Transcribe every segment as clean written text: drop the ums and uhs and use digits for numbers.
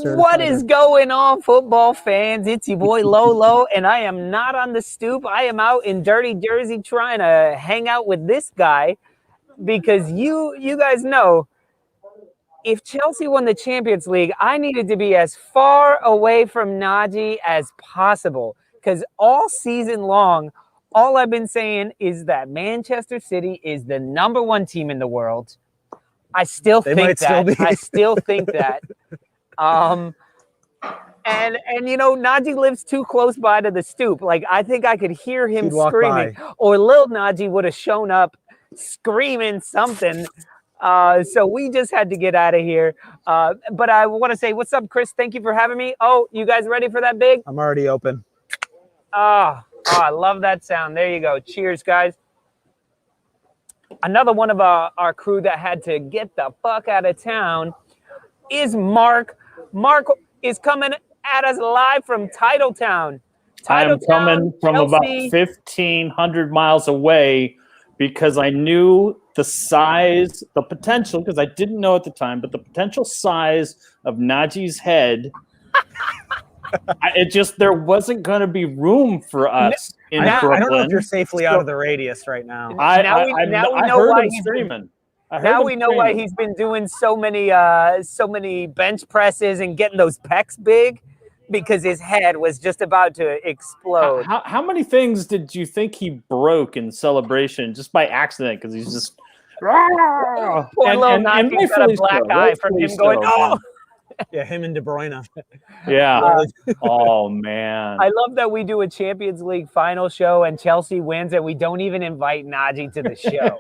What is going on, football fans? It's your boy Lolo, and I am not on the stoop. I am out in dirty Jersey trying to hang out with this guy because you guys know if Chelsea won the Champions League, I needed to be as far away from Najee as possible because all season long, all I've been saying is that Manchester City is the #1 team in the world. I still think that. I still think that. And you know, Najee lives too close by to the stoop. Like, I think I could hear him screaming, or Lil Najee would have shown up screaming something. So we just had to get out of here. But I want to say, what's up, Chris? Thank you for having me. Oh, you guys ready for that big? I'm already open. Oh, I love that sound. There you go. Cheers, guys. Another one of our crew that had to get the fuck out of town is Mark. Mark is coming at us live from Titletown. I'm coming from about 1,500 miles away because I knew the size, the potential, because I didn't know at the time, but the potential size of Najee's head. There wasn't going to be room for us in Brooklyn. I don't know if you're safely out of the radius right now. Now we know why he's screaming. Now we know why he's been doing so many bench presses and getting those pecs big, because his head was just about to explode. How many things did you think he broke in celebration just by accident? Because he's just poor little Najee's got a black eye from him going, oh. Yeah, him and De Bruyne. Yeah. Oh, man. I love that we do a Champions League final show and Chelsea wins and we don't even invite Najee to the show.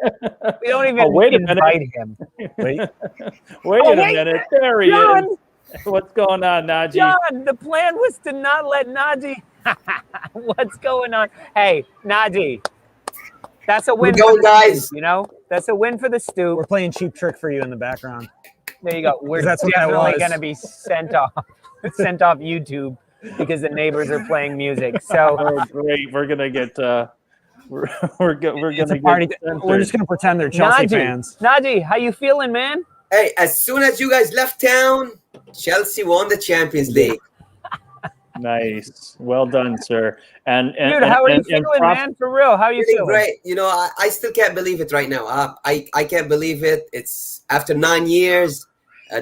We don't even invite him. Wait a minute. There he is. What's going on, Najee? John, the plan was to not let Najee. What's going on? Hey, Najee. That's a win for the guys. Stoop, you know? That's a win for the Stoop. We're playing Cheap Trick for you in the background. There you go. We're definitely going to be sent off YouTube because the neighbors are playing music. So great. We're going to get we're going to party. We're just going to pretend they're Chelsea fans. Najee, how you feeling, man? Hey, as soon as you guys left town, Chelsea won the Champions League. Nice. Well done, sir. And dude, how are you feeling, man? For real, how are you feeling? Great. You know, I still can't believe it right now. I can't believe it. It's after 9 years.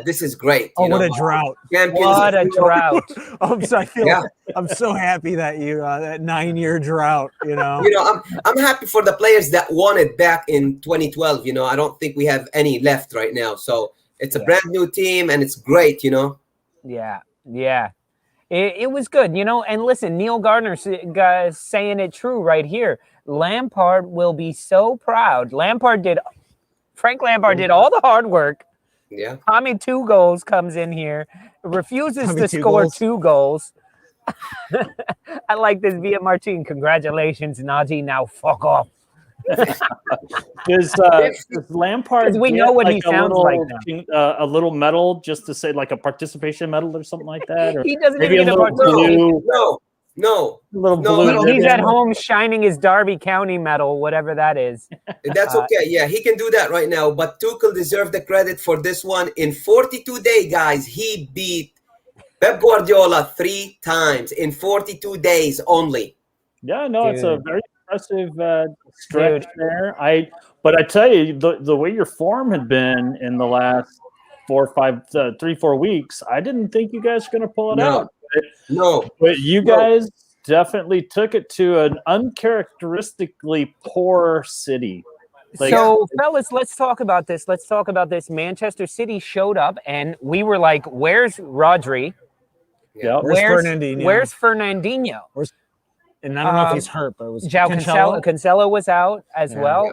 This is great. What a drought! What a drought! I'm so happy that you that 9-year drought. You know, I'm happy for the players that won it back in 2012. You know, I don't think we have any left right now. So it's a brand new team, and it's great. You know. Yeah. It was good, you know. And listen, Neil Gardner saying it true right here. Lampard will be so proud. Frank Lampard did all the hard work. Yeah. Tommy 2 goals comes in here, refuses to score 2 goals. I like this via Martin. Congratulations, Najee. Now fuck off. Does Lampard we know what he sounds like now. A little medal just to say, like a participation medal or something like that? Or he doesn't maybe even a little blue. No. He's at home shining his Derby County medal, whatever that is. That's okay. Yeah, he can do that right now. But Tuchel deserves the credit for this one. In 42 days, guys, he beat Pep Guardiola 3 times in 42 days only. Yeah, no, it's a very impressive stretch there. But I tell you, the way your form had been in the last 3-4 weeks, I didn't think you guys were going to pull it out. But you guys definitely took it to an uncharacteristically poor city. Fellas, let's talk about this. Manchester City showed up, and we were like, "Where's Rodri? Yeah. Where's Fernandinho? And I don't know if he's hurt, but it was Cancelo was out as well.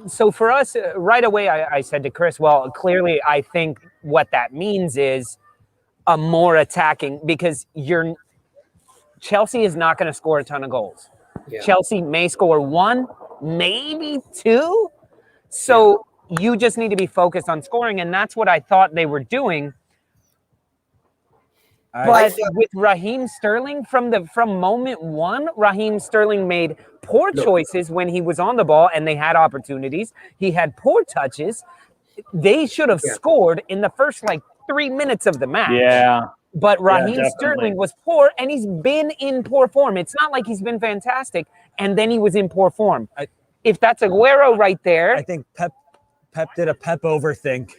So for us, right away, I said to Chris, well, clearly, I think what that means is a more attacking, because Chelsea is not going to score a ton of goals. Yeah. Chelsea may score 1, maybe 2. So you just need to be focused on scoring, and that's what I thought they were doing. But with Raheem Sterling, from moment 1, Raheem Sterling made poor choices when he was on the ball, and they had opportunities. He had poor touches. They should have scored in the first 3 minutes of the match. Yeah. But Raheem Sterling was poor, and he's been in poor form. It's not like he's been fantastic, and then he was in poor form. If that's Aguero right there. I think Pep did a Pep overthink.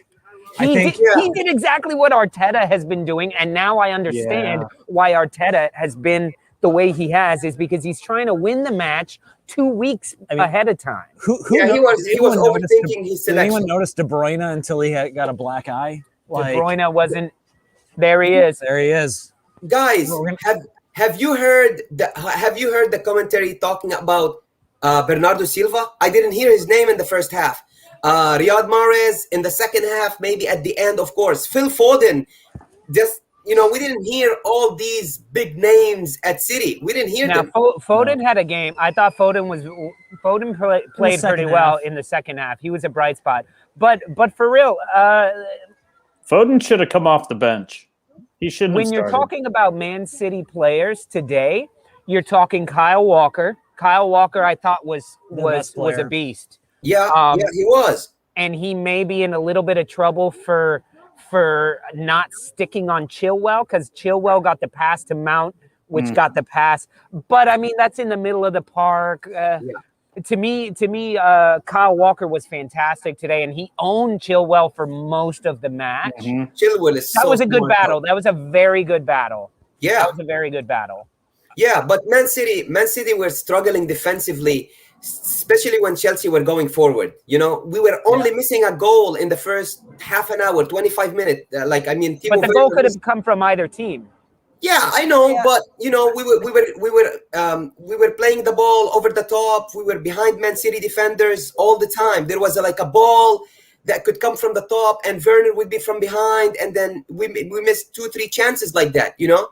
He did exactly what Arteta has been doing, and now I understand why Arteta has been the way he has, is because he's trying to win the match 2 weeks ahead of time. He was overthinking his selection. Did anyone notice De Bruyne until he got a black eye? De Bruyne wasn't. There he is. There he is. Guys, have you heard the commentary talking about Bernardo Silva? I didn't hear his name in the first half. Riyad Mahrez in the second half, maybe at the end, of course. Phil Foden, just we didn't hear all these big names at City. We didn't hear them. Foden had a game. I thought Foden played pretty well in the second half. He was a bright spot. But for real, Foden should have come off the bench. He shouldn't. When you're talking about Man City players today, you're talking Kyle Walker. Kyle Walker, I thought was a beast. Yeah, he was. And he may be in a little bit of trouble for not sticking on Chilwell, because Chilwell got the pass to Mount, which got the pass. But I mean, that's in the middle of the park. To me, Kyle Walker was fantastic today, and he owned Chilwell for most of the match. Chilwell is that was a good battle. That was a very good battle. Yeah, that was a very good battle. Yeah, but Man City were struggling defensively, especially when Chelsea were going forward. We were only missing a goal in the first half an hour, 25 minutes. But the goal could have come from either team. Yeah, I know, but we were playing the ball over the top. We were behind Man City defenders all the time. There was a ball that could come from the top, and Werner would be from behind, and then we missed 2-3 chances like that. Yeah.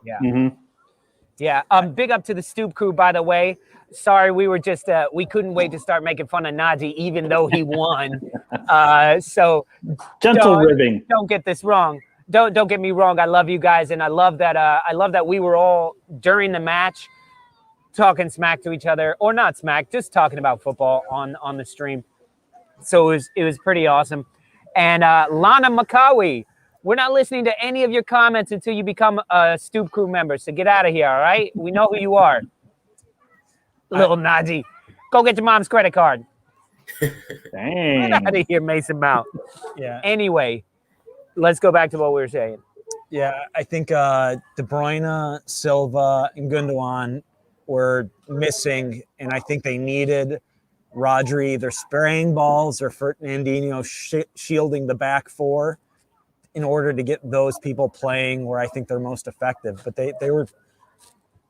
Yeah. Big up to the Stoop crew, by the way. Sorry, we were just we couldn't wait to start making fun of Naji, even though he won. So gentle ribbing. Don't get this wrong. Don't get me wrong. I love you guys, and I love that we were all during the match talking smack to each other, or not smack, just talking about football on the stream. So it was pretty awesome. And Lana Makawi, we're not listening to any of your comments until you become a Stoop crew member. So get out of here, all right? We know who you are. Little Naji. Go get your mom's credit card. Dang. Get out of here, Mason Mount. Yeah. Anyway, let's go back to what we were saying. Yeah, I think De Bruyne, Silva, and Gundogan were missing, and I think they needed Rodri either spraying balls or Fernandinho shielding the back four in order to get those people playing where I think they're most effective. But they were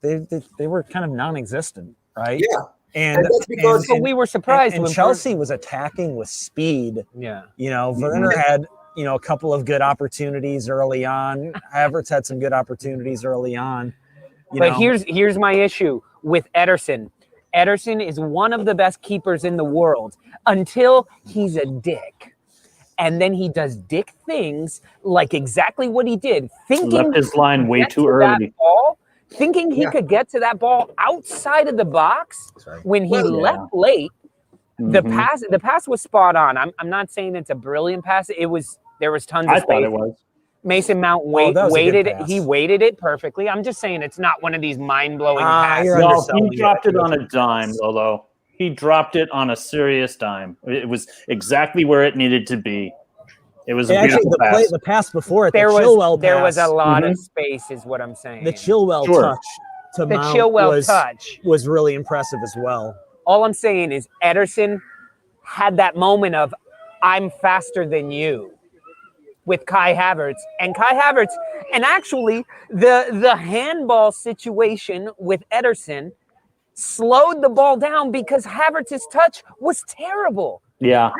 kind of non-existent, right? Yeah. And that's because we were surprised when Chelsea was attacking with speed. Yeah. Werner had a couple of good opportunities early on. Havertz had some good opportunities early on. But here's my issue with Ederson. Ederson is one of the best keepers in the world until he's a dick. And then he does dick things like exactly what he did. Left his line way too early. Thinking he could get to that ball outside of the box when he left late. The pass was spot on. I'm not saying it's a brilliant pass. There was tons of space. I thought it was. Mason Mount waited it. He waited it perfectly. I'm just saying it's not one of these mind-blowing passes. No, he dropped it on a dime, Lolo. He dropped it on a serious dime. It was exactly where it needed to be. It was a beautiful pass. The pass before it, there was a lot of space, is what I'm saying. The Chilwell touch to Mount was really impressive as well. All I'm saying is Ederson had that moment of, I'm faster than you, with Kai Havertz. And actually, the handball situation with Ederson slowed the ball down because Havertz's touch was terrible. Yeah.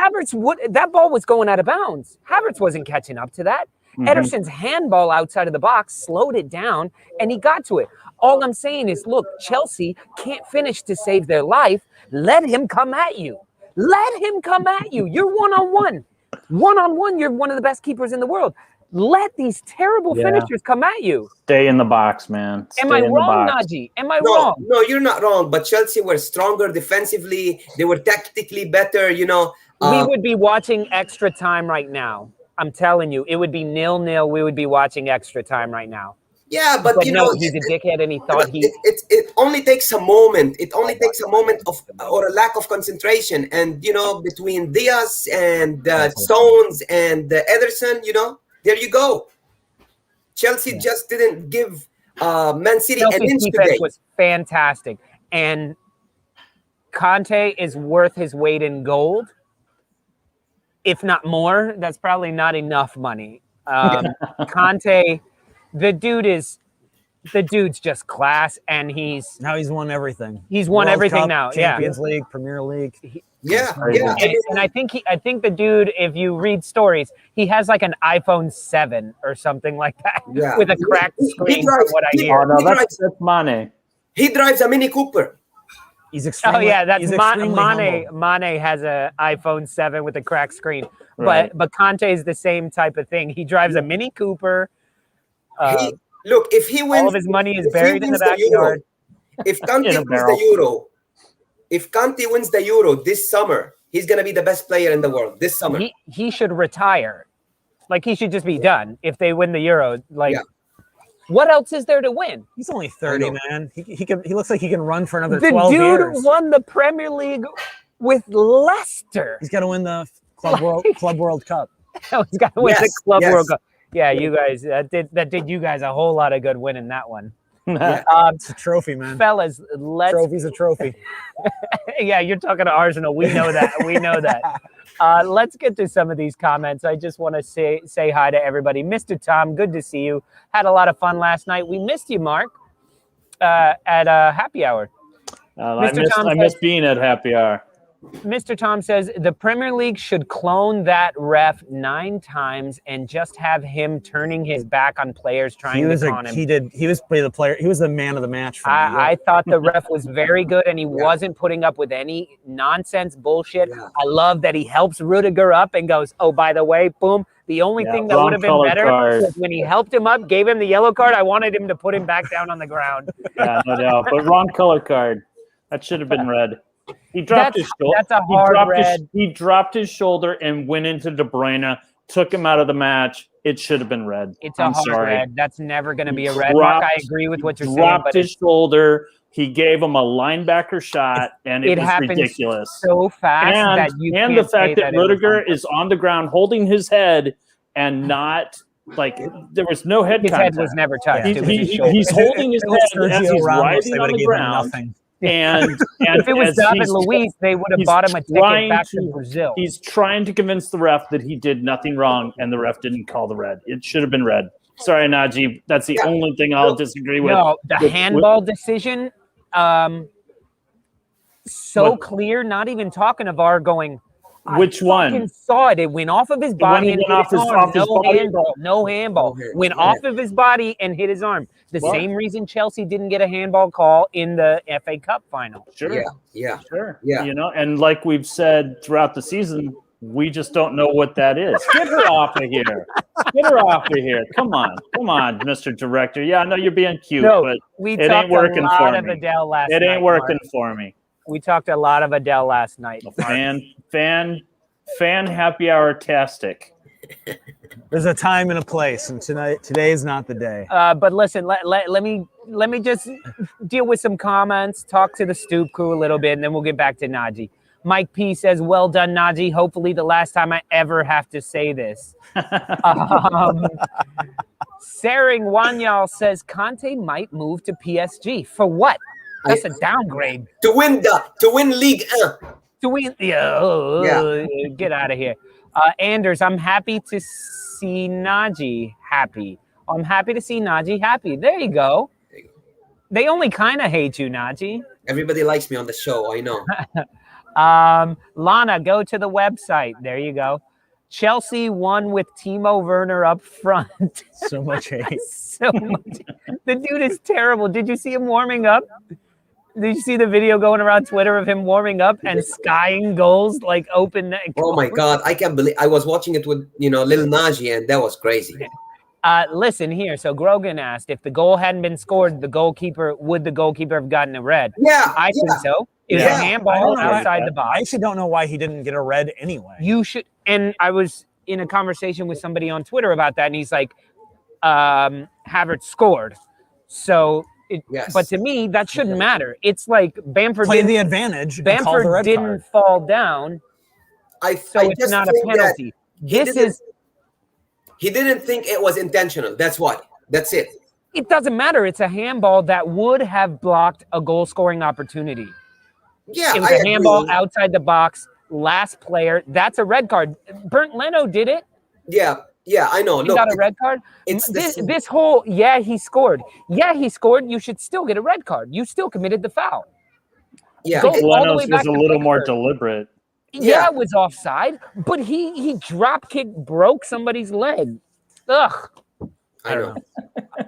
That ball was going out of bounds. Havertz wasn't catching up to that. Ederson's handball outside of the box slowed it down, and he got to it. All I'm saying is, look, Chelsea can't finish to save their life. Let him come at you. Let him come at you. You're one-on-one. One-on-one, you're one of the best keepers in the world. Let these terrible finishers come at you. Stay in the box, man. Am I wrong, Naji? Am I wrong? No, you're not wrong. But Chelsea were stronger defensively. They were tactically better, We would be watching extra time right now. I'm telling you, it would be 0-0. We would be watching extra time right now. Yeah, but you no, know, he's a dickhead, and he thought it only takes a moment. It only takes a moment of or a lack of concentration, and you know, between Diaz and Stones and Ederson, you know, there you go. Chelsea just didn't give Man City an Chelsea's inch defense today. was fantastic, and Conte is worth his weight in gold, if not more. That's probably not enough money. Conte, the dude's just class, and he's won everything. He's won World everything Cup, now. Champions League, Premier League. And I think the dude, if you read stories, he has like an iPhone 7 or something like that with a cracked screen. From what I hear, oh no, that's Mane. He drives a Mini Cooper. He's extremely. Oh yeah, that's Mane. Mane has an iPhone 7 with a cracked screen, but Conte is the same type of thing. He drives a Mini Cooper. Look, if he wins, all of his money is buried in the backyard. If Conte wins the Euro, if Conte wins the Euro this summer, he's going to be the best player in the world this summer. He should retire. Like, he should just be done if they win the Euro. Like, what else is there to win? He's only 30, man. He looks like he can run for another 12 years. The dude won the Premier League with Leicester. He's got to win the Club World Cup. He's got to win the Club World Cup. Yeah, you guys, that did you guys a whole lot of good winning that one. It's a trophy, man. Fellas, Trophy's a trophy. Yeah, you're talking to Arsenal. We know that. We know that. Let's get to some of these comments. I just want to say hi to everybody. Mr. Tom, good to see you. Had a lot of fun last night. We missed you, Mark, at happy hour. I miss being at happy hour. Mr. Tom says the Premier League should clone that ref 9 times and just have him turning his back on players trying to con him. He was the player. He was the man of the match for me. I thought the ref was very good, and he wasn't putting up with any nonsense bullshit. I love that he helps Rudiger up and goes, oh, by the way, boom. The only thing that would have been better was when he helped him up, gave him the yellow card. I wanted him to put him back down on the ground. Yeah, no doubt. But wrong color card. That should have been red. He dropped his shoulder. That's a hard red. He dropped his shoulder and went into De Bruyne, took him out of the match. It should have been red. It's a hard red. That's never going to be a red. Mark, I agree with what you're saying. Dropped his shoulder. He gave him a linebacker shot, and it was ridiculous. So fast that you can't. And the fact that Rudiger is on the ground holding his head and not like there was no head contact. His head was never touched. He's holding his head as he's rising on the ground. And if it was David Luiz, they would have bought him a ticket back to Brazil. He's trying to convince the ref that he did nothing wrong, and the ref didn't call the red. It should have been red. Sorry, Najee. That's the only thing I'll disagree with. No, the handball decision, clear. Not even talking of VAR going. Which one? I saw it. It went off of his body and hit his arm. No handball. Went off of his body and hit his arm. The same reason Chelsea didn't get a handball call in the FA Cup final. Sure. Yeah. You know, and like we've said throughout the season, we just don't know what that is. Get her off of here. Get her off of here. Come on, Mr. Director. Yeah, I know you're being cute, but it ain't working for me. It ain't working for me. We talked a lot of Adele last night. Fan happy hour tastic. There's a time and a place, and today is not the day. But listen, let me just deal with some comments, talk to the Stoop crew a little bit, and then we'll get back to Najee. Mike P says, well done, Najee. Hopefully the last time I ever have to say this. Saring Wanyal says, Conte might move to PSG. For what? That's a downgrade. To win League 1. To win, get out of here. Anders, I'm happy to see Najee happy. I'm happy to see Najee happy. There you go. They only kind of hate you, Najee. Everybody likes me on the show, I know. Lana, go to the website. There you go. Chelsea won with Timo Werner up front. So much hate. So much. The dude is terrible. Did you see him warming up? Did you see the video going around Twitter of him warming up and skying goals like open net? Oh my God, I can't believe I was watching it with little Najee, and that was crazy. Listen here. So Grogan asked if the goal hadn't been scored, would the goalkeeper have gotten a red? Yeah, I think so. It was a handball outside the box. I actually don't know why he didn't get a red anyway. You should. And I was in a conversation with somebody on Twitter about that, and he's like, Havertz scored. So, Yes. but to me, that shouldn't matter. It's like Bamford Play didn't, the advantage and call the Bamford red didn't card. fall down, so I it's just not a think that penalty. he didn't think it was intentional. That's why. That's it. It doesn't matter. It's a handball that would have blocked a goal-scoring opportunity. Yeah, It was a handball outside the box. Last player. That's a red card. Bernd Leno did it. Yeah, I know. He Look, got a red card. it's This whole he scored. Yeah, he scored. You should still get a red card. You still committed the foul. yeah. Go all the way Leno's back was a to little more Pickford. deliberate. Yeah, it was offside, but he drop kick broke somebody's leg. Ugh. I know.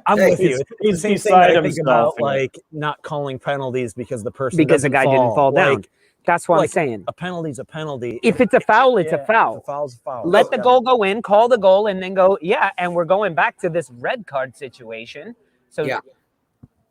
I'm Hey, with you. he's It's the same thing beside that I think himself about, like not calling penalties because the person Because the doesn't guy didn't fall down. Like, That's what I'm like, saying. a penalty's a penalty. If it's a foul, it's a foul. If a foul's a foul. Let the goal go in, call the goal, and then go, and we're going back to this red card situation. So Yeah.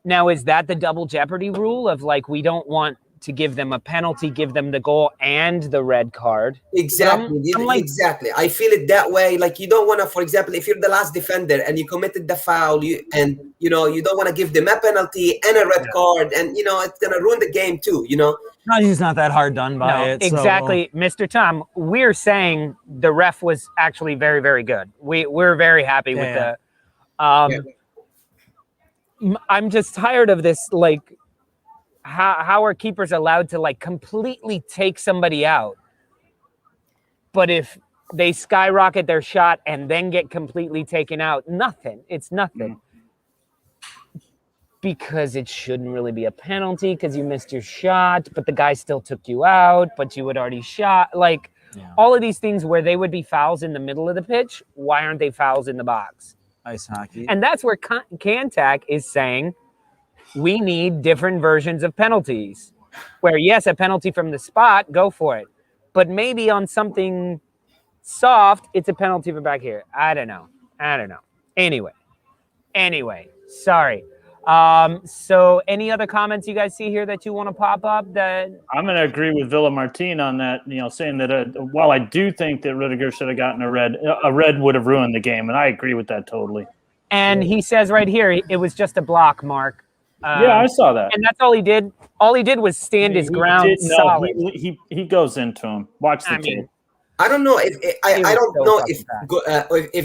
now is that the double jeopardy rule of like we don't want to give them a penalty, give them the goal and the red card? Exactly. I'm like, exactly. I feel it that way. Like you don't want to, for example, if you're the last defender and you committed the foul, you don't want to give them a penalty and a red card, and it's gonna ruin the game too. No, he's not that hard done by it. Exactly, so. Mr. Tom. We're saying the ref was actually very, very good. We're very happy with the. I'm just tired of this. Like, how are keepers allowed to like completely take somebody out? But if they skyrocket their shot and then get completely taken out, nothing. It's nothing. Because it shouldn't really be a penalty because you missed your shot, but the guy still took you out, but you had already shot. Like all of these things where they would be fouls in the middle of the pitch, why aren't they fouls in the box? Ice hockey. And that's where Cantac is saying we need different versions of penalties. Where, yes, a penalty from the spot, go for it. But maybe on something soft, it's a penalty from back here. I don't know. Anyway, sorry. So any other comments you guys see here that you want to pop up? That I'm going to agree with Villamartin on that, saying that while I do think that Rudiger should have gotten a red would have ruined the game, and I agree with that totally. And he says right here, it was just a block, Mark. Yeah, I saw that. And that's all he did. All he did was stand his ground solid. He goes into him. Watch the tape. I don't know if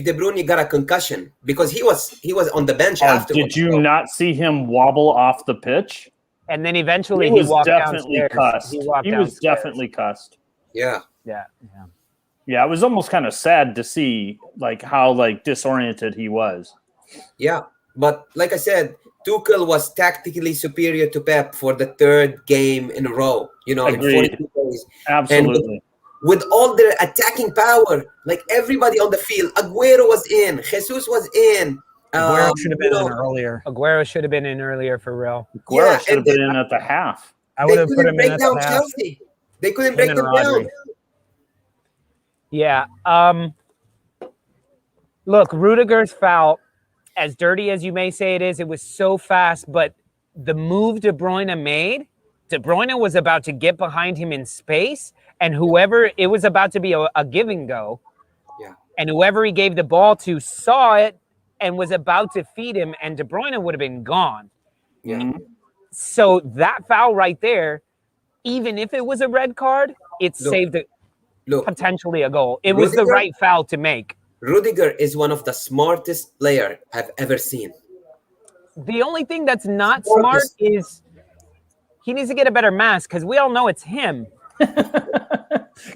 De Bruyne got a concussion because he was on the bench afterwards. Did you not see him wobble off the pitch? And then eventually he walked definitely downstairs. cussed. He was definitely cussed. Yeah. It was almost kind of sad to see like how like disoriented he was. Yeah, but like I said, Tuchel was tactically superior to Pep for the third game in a row. In 42 days. Absolutely. And with all their attacking power, like everybody on the field, Aguero was in, Jesus was in. Aguero should have been in earlier. Aguero should have been in earlier for real. Aguero should have been in at the half. I would have put him in at the half. Chelsea. They couldn't break them down. Yeah. Look, Rudiger's foul, as dirty as you may say it is, it was so fast, but the move De Bruyne made, De Bruyne was about to get behind him in space, and it was about to be a give and go. Yeah. And whoever he gave the ball to saw it and was about to feed him, and De Bruyne would have been gone. Yeah. So that foul right there, even if it was a red card, it saved potentially a goal. It was the right foul to make. Rudiger is one of the smartest players I've ever seen. The only thing that's not smart is he needs to get a better mask because we all know it's him.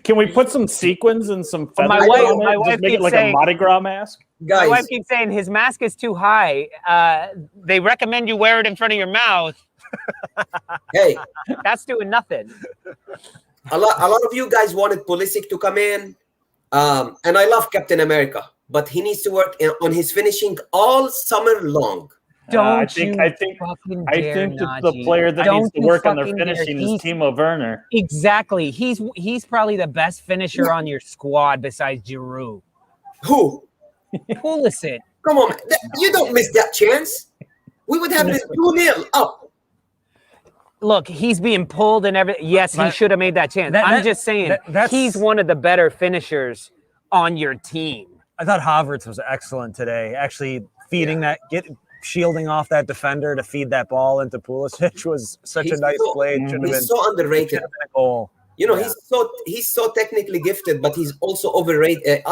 Can we put some sequins and some feathers my wife make it like saying, a Mardi Gras mask? Guys, my wife keeps saying his mask is too high. They recommend you wear it in front of your mouth. Hey, that's doing nothing. A lot of you guys wanted Pulisic to come in. And I love Captain America, but he needs to work on his finishing all summer long. I think that the player that needs to work on their finishing is Timo Werner. Exactly. He's probably the best finisher on your squad besides Giroud. Who? Pulisic. Come on, you don't miss that chance. We would have been 2-0 up. Look, he's being pulled and everything. Yes, he should have made that chance. I'm just saying he's one of the better finishers on your team. I thought Havertz was excellent today. Actually, feeding shielding off that defender to feed that ball into Pulisic was such a nice play. He's so underrated. Should have been a goal. You know, he's so technically gifted, but he's also underrated,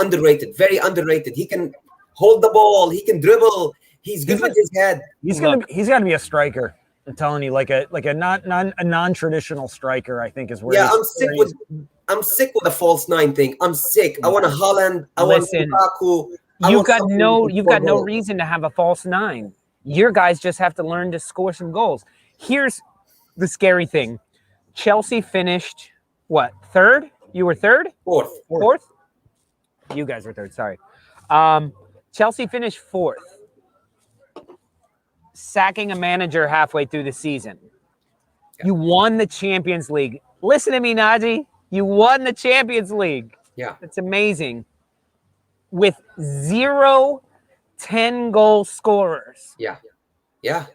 very underrated. He can hold the ball, he can dribble, he's good with his head. He's gonna be a striker. I'm telling you, like a non-traditional striker, I think is where. Yeah, I'm sick with the false nine thing. I'm sick. I want a Haaland. I want Lukaku. You've got no reason to have a false nine. Your guys just have to learn to score some goals. Here's the scary thing: Chelsea finished what, third? You were third? Fourth? You guys were third. Sorry. Chelsea finished fourth, sacking a manager halfway through the season. Yeah. You won the Champions League. Listen to me, Naji. You won the Champions League. Yeah. It's amazing. With 0 10-goal scorers. Yeah. Yeah.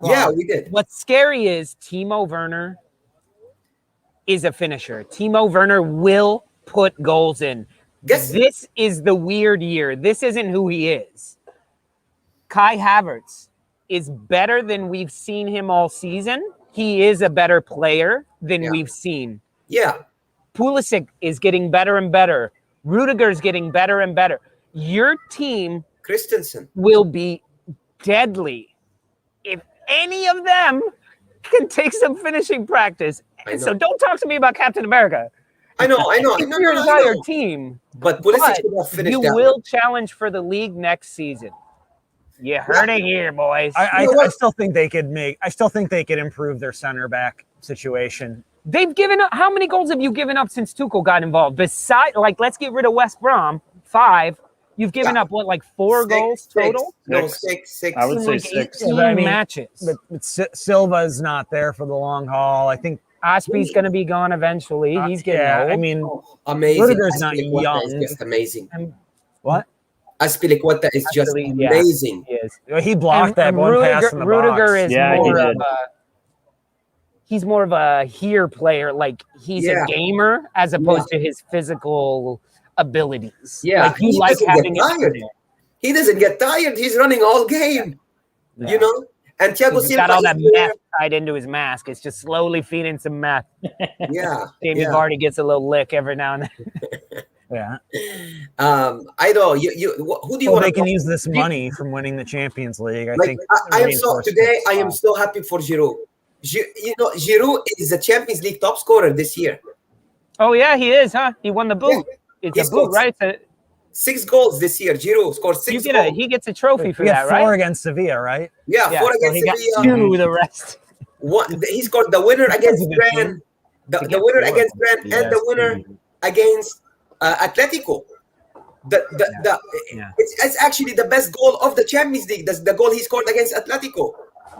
Yeah, we did. What's scary is Timo Werner is a finisher. Timo Werner will put goals in. This is the weird year. This isn't who he is. Kai Havertz is better than we've seen him all season. He is a better player than we've seen. Yeah. Pulisic is getting better and better. Rudiger is getting better and better. Your team Christensen will be deadly if any of them can take some finishing practice. And so don't talk to me about Captain America. I know. Your entire team. But Pulisic will finish. You will challenge for the league next season. You heard it here, boys. I still think they could improve their center back situation. They've given up. How many goals have you given up since Tuchel got involved? Besides, let's get rid of West Brom. 5. You've given up what, 4 goals total? No, 6. I would say 6. 18 matches. But Silva's not there for the long haul. I think Aspie's going to be gone eventually. He's getting old. I mean, amazing. Rudiger's not young. Is just amazing. What? Aspilicueta is just amazing. He is. He blocked that one pass in the Rudiger box. is he's more of a here player. He's a gamer as opposed to his physical abilities. Yeah, you like having it. He doesn't get tired. He's running all game. Yeah. You know? And Thiago Silva got all that meth tied into his mask. It's just slowly feeding some meth. Yeah. Jamie Vardy gets a little lick every now and then. Yeah. I know. Who do you want? They can use this money from winning the Champions League. I think. I am so happy for Giroud. Giroud is the Champions League top scorer this year. Oh yeah, he is, huh? He won the boot. Yeah. It's a boot, right? 6 goals this year. Giroud scored 6 goals. He gets a trophy for that, 4 right? 4 against Sevilla, right? Yeah, 4 against Sevilla. 2 the rest. He scored the winner against Brand, the winner against Brand, and the winner against Atletico. It's actually the best goal of the Champions League. That's the goal he scored against Atletico.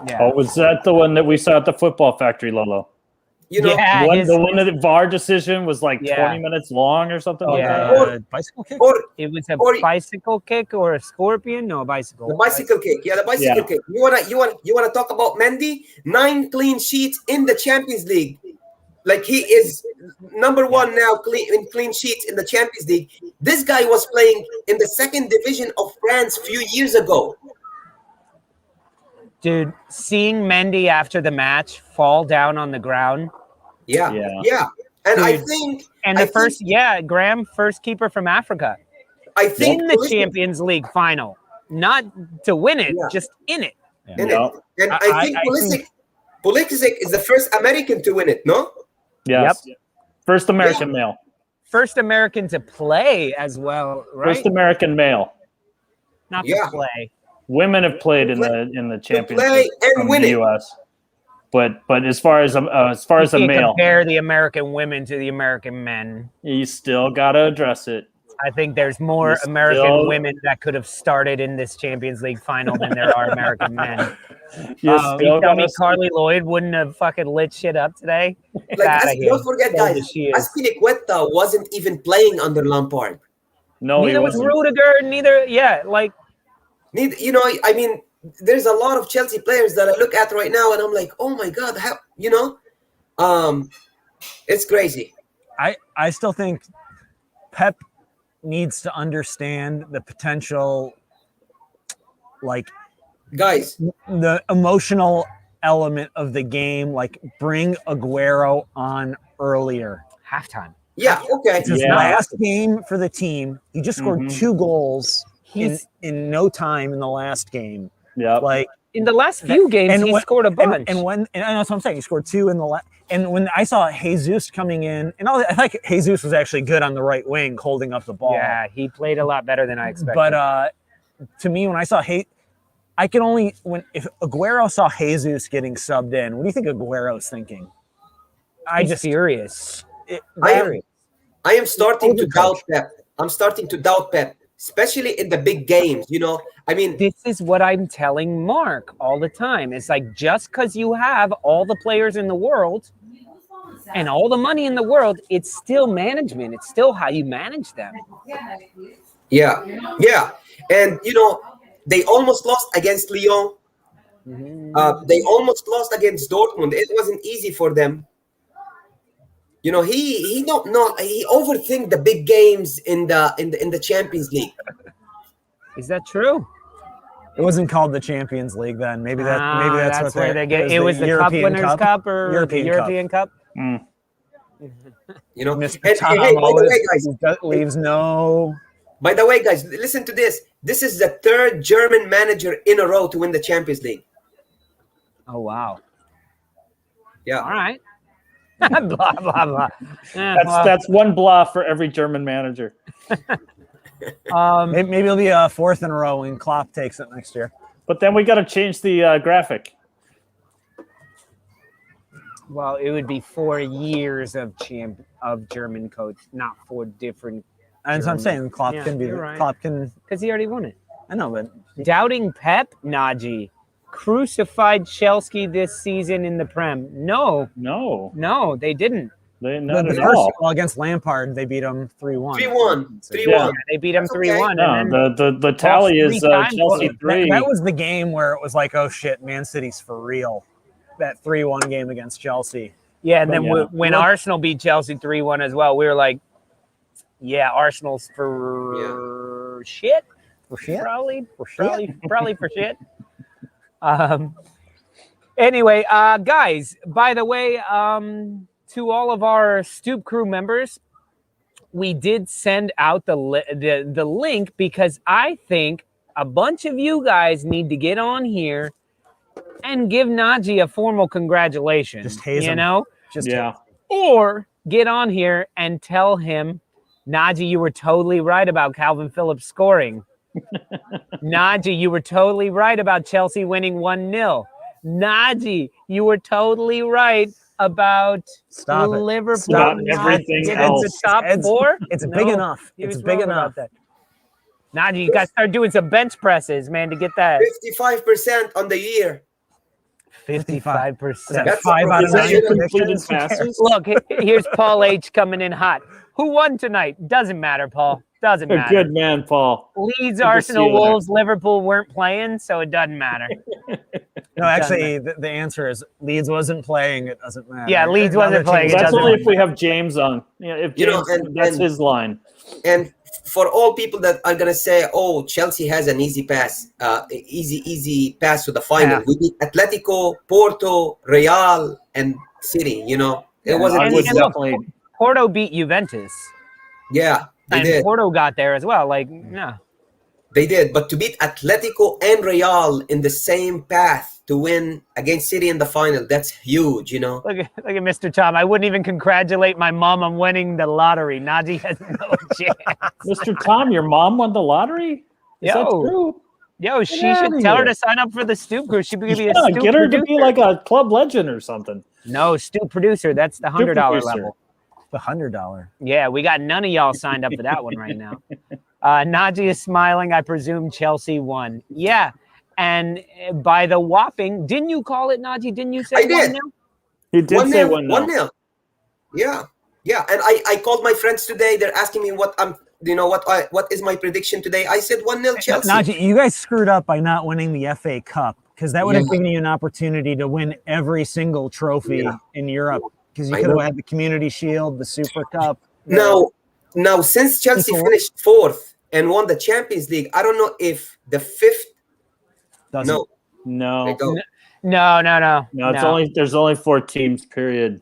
Yeah. Oh, was that the one that we saw at the football factory, Lolo? You know, the one that the VAR decision was 20 minutes long or something like that. Or bicycle kick. It was a bicycle kick or a scorpion. No, a bicycle. The bicycle kick. Yeah, the bicycle kick. You wanna talk about Mendy? 9 clean sheets in the Champions League. He is number 1 now in clean sheets in the Champions League. This guy was playing in the 2nd division of France a few years ago. Dude, seeing Mendy after the match fall down on the ground. Yeah. And dude, I think Graham, first keeper from Africa. I think in the Champions League final. Not to win it, just in it. And I think Pulisic is the first American to win it, no? Yes. Yep. First American male. First American to play as well, right? First American male. Not to play. Women have played in the championship and win the U.S. But as far as a male, compare the American women to the American men. You still gotta address it. I think there's more American women that could have started in this Champions League final than there are American men. You tell me Carly Lloyd wouldn't have fucking lit shit up today? Don't forget, guys, Aspilicueta wasn't even playing under Lampard. No, neither was Rudiger. I mean, there's a lot of Chelsea players that I look at right now, and I'm like, oh my god, how it's crazy. I still think Pep needs to understand the potential like Guys, the emotional element of the game, like bring Aguero on earlier. Halftime. yeah, okay. It's his last game for the team. He just scored 2 goals in no time in the last game. Yeah, like in the last few games, he scored a bunch. And that's what I'm saying. He scored 2 in the last. And when I saw Jesus coming in, and I think Jesus was actually good on the right wing, holding up the ball. Yeah, he played a lot better than I expected. But to me, when I saw I can only if Aguero saw Jesus getting subbed in, what do you think Aguero's thinking? He's furious. I am starting to doubt Pep. I'm starting to doubt Pep, especially in the big games. You know, I mean, this is what I'm telling Mark all the time. It's like, just because you have all the players in the world and all the money in the world, it's still management. It's still how you manage them. Yeah. And, you know, they almost lost against Lyon. They almost lost against Dortmund. It wasn't easy for them. You know, he overthink the big games in the Champions League. Is that true? It wasn't called the Champions League then. Maybe that's what where they get. It was the Cup Winners' Cup or European Cup. You know, Mr. Tom by the way, guys, leaves no. By the way, guys, listen to this. This is the 3rd German manager in a row to win the Champions League. Oh wow! Yeah. All right. Blah blah blah. That's one blah for every German manager. Maybe it'll be a 4th in a row when Klopp takes it next year. But then we got to change the graphic. Well, it would be 4 years of German coach, not 4 different. And so I'm saying Klopp can be right. Klopp can, because he already won it. I know, but Doubting Pep, Najee crucified Chelsea this season in the Prem. No, they didn't. Not at all. Well, against Lampard, they beat him 3-1. 3-1. Yeah, they beat him 3-1. No, the tally is Chelsea 3. That was the game where it was like, oh shit, Man City's for real. That 3-1 game against Chelsea. Yeah, and then when Arsenal beat Chelsea 3-1 as well, we were like, yeah, Arsenal's for shit. For shit? Probably for shit. Anyway, guys, by the way, to all of our Stoop crew members, we did send out the link because I think a bunch of you guys need to get on here and give Najee a formal congratulations. Just haze you him. know? Or get on here and tell him, Najee, you were totally right about Calvin Phillips scoring. Najee, you were totally right about Chelsea winning 1-0. Najee, you were totally right about Liverpool. Stop everything else. The top 4. It's big enough. It's big enough. Najee, you got to start doing some bench presses, man, to get that. 55% on the year. 55%. That's 5 out of 9 completed passes. Look, here's Paul H coming in hot. Who won tonight? Doesn't matter, Paul. Doesn't matter. Good man, Paul. Leeds, Arsenal, Wolves, Liverpool weren't playing, so it doesn't matter. No, actually, the answer is Leeds wasn't playing. It doesn't matter. Yeah, Leeds wasn't playing. That's only if we have James on. If James, that's his line. And for all people that are gonna say, "Oh, Chelsea has an easy pass, easy pass to the final," we beat Atletico, Porto, Real, and City. You know, it wasn't easy. Look, Porto beat Juventus. Yeah, they did. Porto got there as well. Like, no. They did, but to beat Atletico and Real in the same path to win against City in the final, that's huge, you know. Look at Mr. Tom. I wouldn't even congratulate my mom on winning the lottery. Najee has no chance. Mr. Tom, your mom won the lottery? Is that true? Yo, she should tell her to sign up for the Stoop Crew. She could be a Stoop get her producer. to be like a club legend or something. No, Stoop producer. That's the $100 level. The $100. Yeah, we got none of y'all signed up for that one right now. Najee is smiling. I presume Chelsea won. Yeah, and by the whopping, didn't you call it, Najee? Didn't you say 1-0? He did say 1-0. 1-0. Yeah. And I called my friends today. They're asking me what is my prediction today. I said 1-0 Chelsea. Najee, you guys screwed up by not winning the FA Cup because that would have given you an opportunity to win every single trophy in Europe. Because you could have had the Community Shield, the Super Cup. Now, since Chelsea finished 4th and won the Champions League, I don't know if the 5th Doesn't. No, they No, don't. No. it's there's only 4 teams. Period.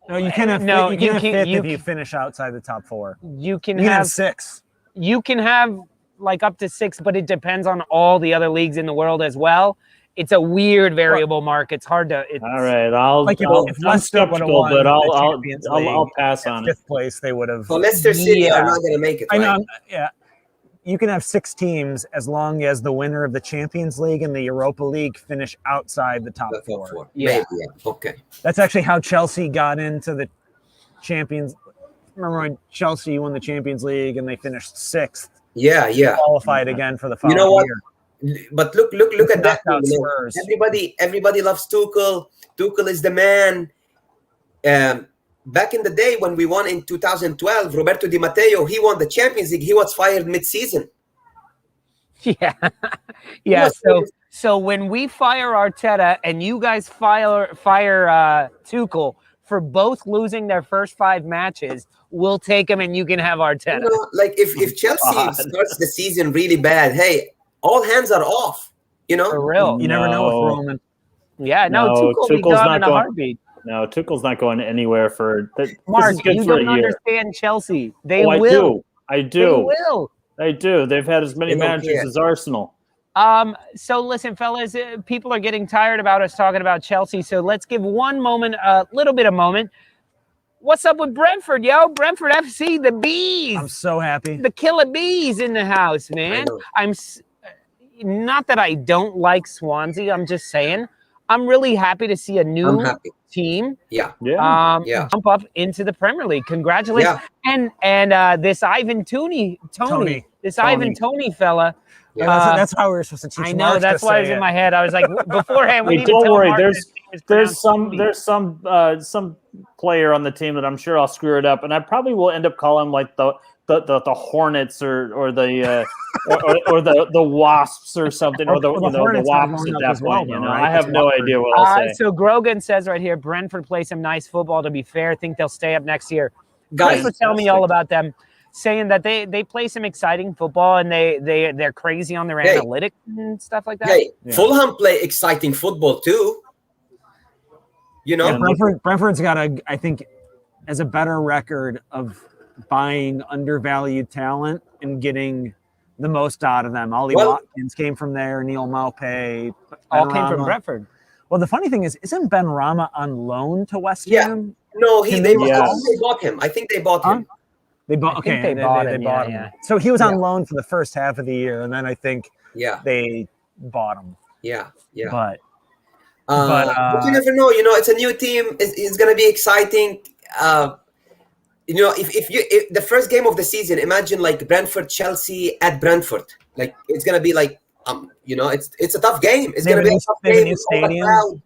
No, you can have No, you can have fifth you if you finish outside the top 4. You can You can have have 6. You can have like up to 6, but it depends on all the other leagues in the world as well. It's a weird variable mark. It's hard to. All right, I'm Leicester would've skeptical, won but the I'll Champions League pass on it. 5th place, they would have. So Leicester City are not going to make it, I right? know. Yeah, you can have 6 teams as long as the winner of the Champions League and the Europa League finish outside the top 4. Yeah. Maybe, yeah. Okay. That's actually how Chelsea got into the Champions. Remember when Chelsea won the Champions League and they finished 6th? Yeah. Qualified again for the following You know what? year. But look at that. Spurs. Everybody loves Tuchel. Tuchel is the man. Back in the day when we won in 2012, Roberto Di Matteo, he won the Champions League. He was fired mid-season. Yeah. So when we fire Arteta and you guys fire Tuchel for both losing their first 5 matches, we'll take him and you can have Arteta. You know, like if Chelsea starts the season really bad, hey, all hands are off. You know, For real. You never know with Roman. Yeah, Tuchel will be gone in a heartbeat. No, Tuchel's not going anywhere for that. Mark, this is you for don't a year. understand Chelsea. They I will. do. They will. They do. They've had as many They don't managers care. as Arsenal. So listen, fellas, people are getting tired about us talking about Chelsea. So let's give one moment, a little bit of moment. What's up with Brentford, yo? Brentford FC, the bees. I'm so happy. The killer bees in the house, man. Not that I don't like Swansea. I'm just saying I'm really happy to see a new team. Yeah. Jump up into the Premier League. Congratulations. Yeah. And this Ivan Tony, Ivan Tony fella. Yeah, that's how we were supposed to teach. I know, that's why it was in my head. I was like, beforehand, we need don't to tell worry. Mark There's some player on the team that I'm sure I'll screw it up, and I probably will end up calling like the Hornets or the or the Wasps or something, or the Wasps at that point. You know, I have no idea what I'll say. So Grogan says right here, Brentford play some nice football. To be fair, I think they'll stay up next year. Guys were telling me all about them, saying that they play some exciting football and they're crazy on their analytics and stuff like that. Hey, Fulham play exciting football too. You know, Brentford's got I think, has a better record of buying undervalued talent and getting the most out of them. Ollie Watkins came from there. Neil Maupay all came from Brentford. Well, the funny thing is, isn't Ben Rama on loan to West Ham? No, they bought him. I think they bought him. They bought him. So he was on loan for the first half of the year, and then I think they bought him. Yeah. But you never know. You know, it's a new team. It's going to be exciting. You know, if the first game of the season, imagine like Brentford, Chelsea at Brentford. Like it's going to be like you know, it's a tough game. It's going to be a tough game with all the crowd.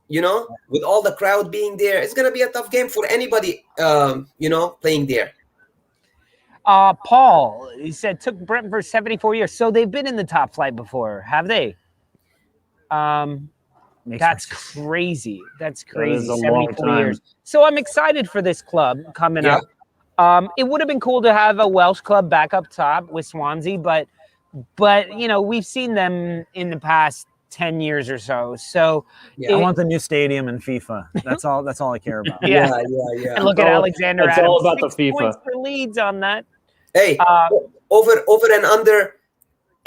You know, with all the crowd being there, it's going to be a tough game for anybody, you know, playing there. Paul, he said, took Brentford 74 years. So they've been in the top flight before, have they? That's crazy. That's crazy. That is a 74 long years. So I'm excited for this club coming up. It would have been cool to have a Welsh club back up top with Swansea, but you know, we've seen them in the past 10 years or so. So I want the new stadium in FIFA. That's all I care about. Yeah. And look at Alexander It's Adams. all about the 6 FIFA. points for Leeds on that. Hey, over and under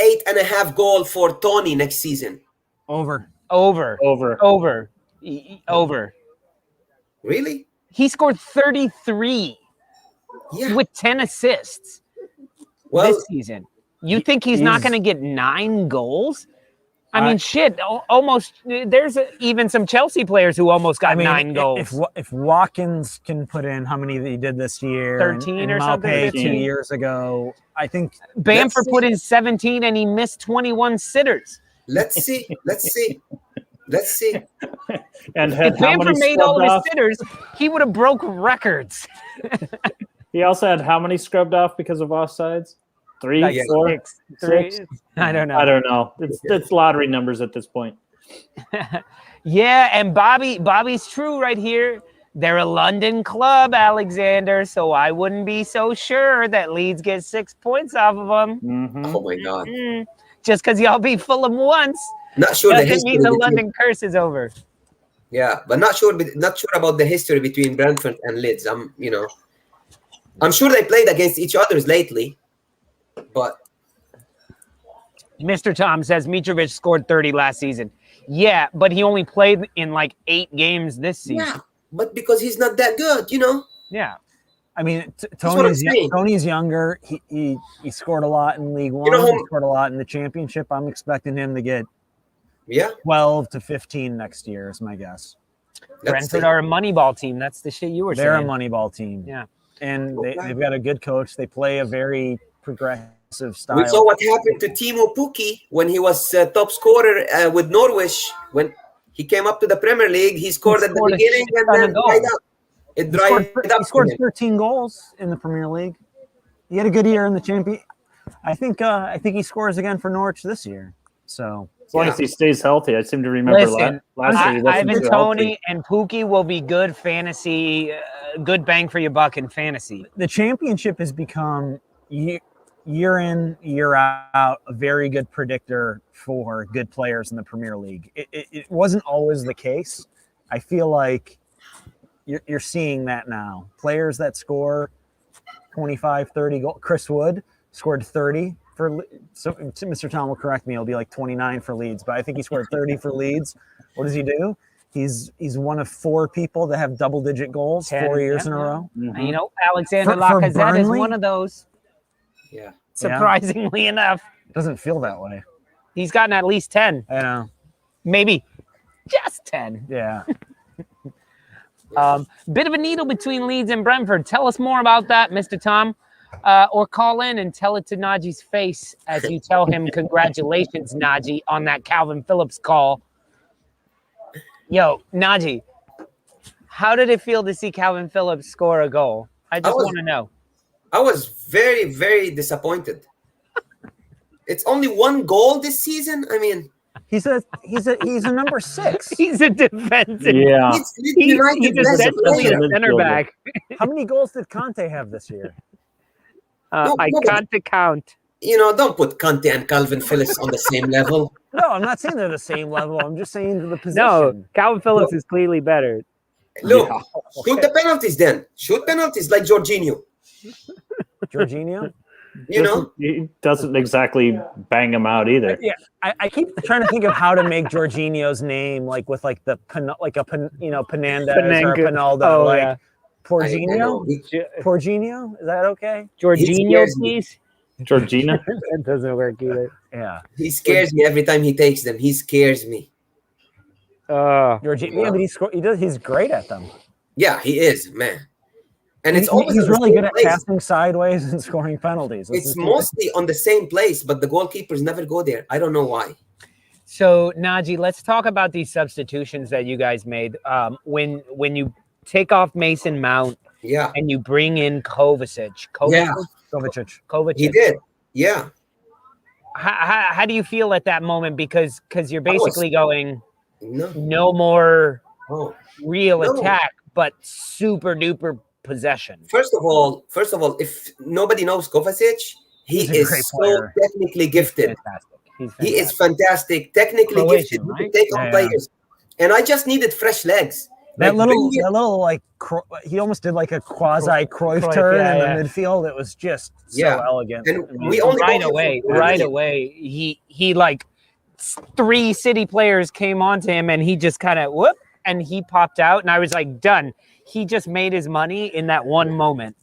8.5 goal for Tony next season. Over. Really? He scored 33 with 10 assists this season. You think he's not going to get 9 goals? I mean, shit, almost. There's even some Chelsea players who almost got 9 goals. If Watkins can put in how many that he did this year, 13 or something, 2 years ago, I think Bamford put in 17 and he missed 21 sitters. Let's see. And if Bamford made all of his sitters, he would have broke records. He also had how many scrubbed off because of offsides? 3, 4, 6? I don't know. I don't know. It's lottery numbers at this point. Yeah, and Bobby's true right here. They're a London club, Alexander, so I wouldn't be so sure that Leeds get 6 points off of them. Mm-hmm. Oh my God. Just because y'all beat Fulham once Not sure the doesn't history mean the between, London curse is over. yeah, but not sure about the history between Brentford and Leeds. I'm sure they played against each other lately, but Mr. Tom says Mitrovic scored 30 last season. Yeah, but he only played in like 8 games this season. yeah, but because he's not that good, you know. Yeah. I mean, what I'm saying. Tony's younger. He scored a lot in League One. You know He scored a lot in the Championship. I'm expecting him to get 12 to 15 next year is my guess. Brentford are a Moneyball team. That's the shit you were saying. They're a Moneyball team. Yeah. And they've got a good coach. They play a very progressive style. We saw what happened to Timo Pukki when he was top scorer with Norwich. When he came up to the Premier League, he scored at the beginning and then dried up. He scored 13 goals in the Premier League. He had a good year in the Champion. I think he scores again for Norwich this year. So as long as he stays healthy, I seem to remember last year. Ivan Toney and Pukki will be good fantasy, good bang for your buck in fantasy. The Championship has become year in, year out a very good predictor for good players in the Premier League. It wasn't always the case. I feel like you're seeing that now. Players that score 25, 30 goals. Chris Wood scored 30 for, so Mr. Tom will correct me, it'll be like 29 for Leeds, but I think he scored 30 for Leeds. What does he do? He's one of 4 people that have double-digit goals 4 years in a row. Mm-hmm. You know, Alexander Lacazette is one of those. Yeah. Surprisingly enough. Doesn't feel that way. He's gotten at least 10. I know. Maybe just 10. Yeah. Bit of a needle between Leeds and Brentford. Tell us more about that, Mr. Tom. Or call in and tell it to Najee's face as you tell him, congratulations, Najee, on that Calvin Phillips call. Yo, Najee, how did it feel to see Calvin Phillips score a goal? I just want to know. I was very, very disappointed. It's only 1 goal this season. I mean, he's a number 6. He's a defensive. Yeah. He's essentially a center back. How many goals did Conte have this year? I can't count. You know, don't put Conte and Calvin Phillips on the same level. No, I'm not saying they're the same level. I'm just saying the position. No, Calvin Phillips is clearly better. Look, shoot the penalties then. Shoot penalties like Jorginho. Jorginho? You know? He doesn't exactly bang him out either. Yeah, I keep trying to think of how to make Jorginho's name with Penandez or Pinaldo. Porginho? Porginho? Is that okay? Jorginho, please? Georgina? That doesn't work either. Yeah. He scares me every time he takes them. He scares me. Jorginho, but he's great at them. Yeah, he is, man. And it's he's really good at passing sideways and scoring penalties. It's mostly on the same place, but the goalkeepers never go there. I don't know why. So, Najee, let's talk about these substitutions that you guys made. When you take off Mason Mount, and you bring in Kovacic. Kovacic. He did. Yeah. How do you feel at that moment? Because you're basically going no more real attack, but super duper possession. First of all, if nobody knows Kovacic, he is so technically gifted. He is fantastic, technically gifted. He can take on players, and I just needed fresh legs. That little like he almost did like a quasi Cruyff turn in the midfield. It was just so elegant. And we only right away. He like 3 City players came onto him, and he just kind of whoop, and he popped out, and I was like, done. He just made his money in that one moment